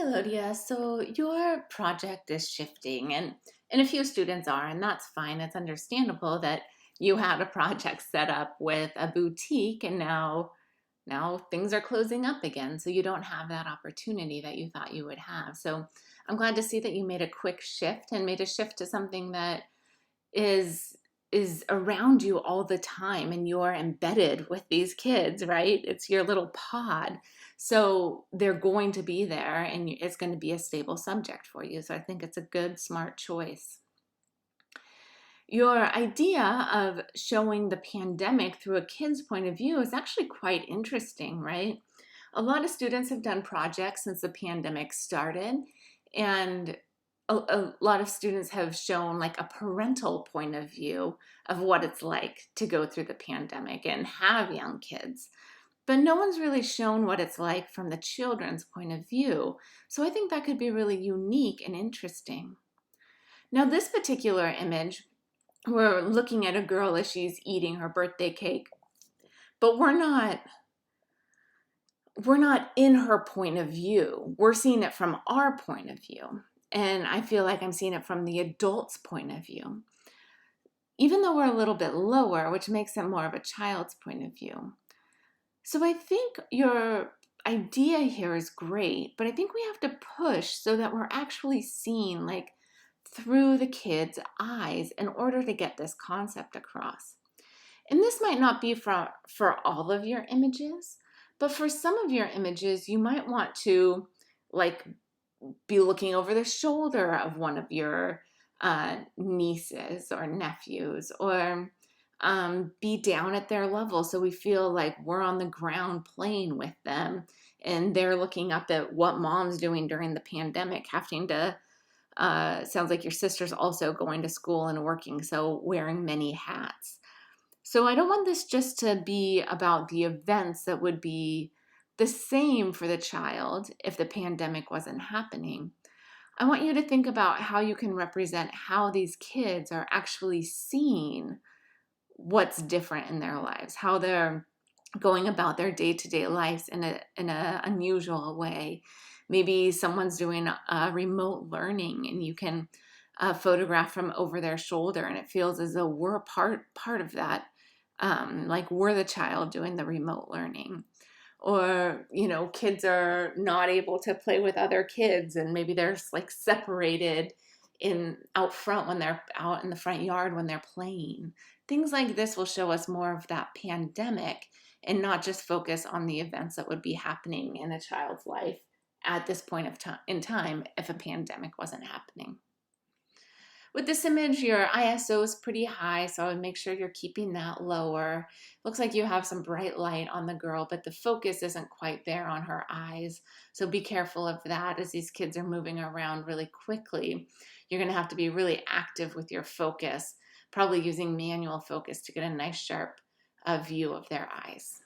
Elodia. So your project is shifting, and a few students are, and that's fine. It's understandable that you had a project set up with a boutique, and now things are closing up again. So you don't have that opportunity that you thought you would have. So I'm glad to see that you made a quick shift and made a shift to something that is is around you all the time, and you're embedded with these kids, right? It's your little pod. So they're going to be there, and it's going to be a stable subject for you. So I think it's a good, smart choice. Your idea of showing the pandemic through a kid's point of view is actually quite interesting, right? A lot of students have done projects since the pandemic started, and a lot of students have shown like a parental point of view of what it's like to go through the pandemic and have young kids. But no one's really shown what it's like from the children's point of view. So I think that could be really unique and interesting. Now, this particular image, we're looking at a girl as she's eating her birthday cake, but we're not in her point of view. We're seeing it from our point of view. And I feel like I'm seeing it from the adult's point of view, even though we're a little bit lower, which makes it more of a child's point of view. So I think your idea here is great, but I think we have to push so that we're actually seeing like through the kids' eyes in order to get this concept across. And this might not be for all of your images, but for some of your images, you might want to like be looking over the shoulder of one of your nieces or nephews, or be down at their level so we feel like we're on the ground playing with them, and they're looking up at what mom's doing during the pandemic, having to sounds like your sister's also going to school and working, so wearing many hats. So I don't want this just to be about the events that would be the same for the child if the pandemic wasn't happening. I want you to think about how you can represent how these kids are actually seeing what's different in their lives, how they're going about their day-to-day lives in a unusual way. Maybe someone's doing remote learning, and you can photograph from over their shoulder, and it feels as though we're part of that, like we're the child doing the remote learning. Or kids are not able to play with other kids, and maybe they're like separated in out front when they're out in the front yard when they're playing. Things like this will show us more of that pandemic, and not just focus on the events that would be happening in a child's life at this point of time in time if a pandemic wasn't happening. With this image, your ISO is pretty high, so I would make sure you're keeping that lower. Looks like you have some bright light on the girl, but the focus isn't quite there on her eyes. So be careful of that as these kids are moving around really quickly. You're going to have to be really active with your focus, probably using manual focus to get a nice sharp view of their eyes.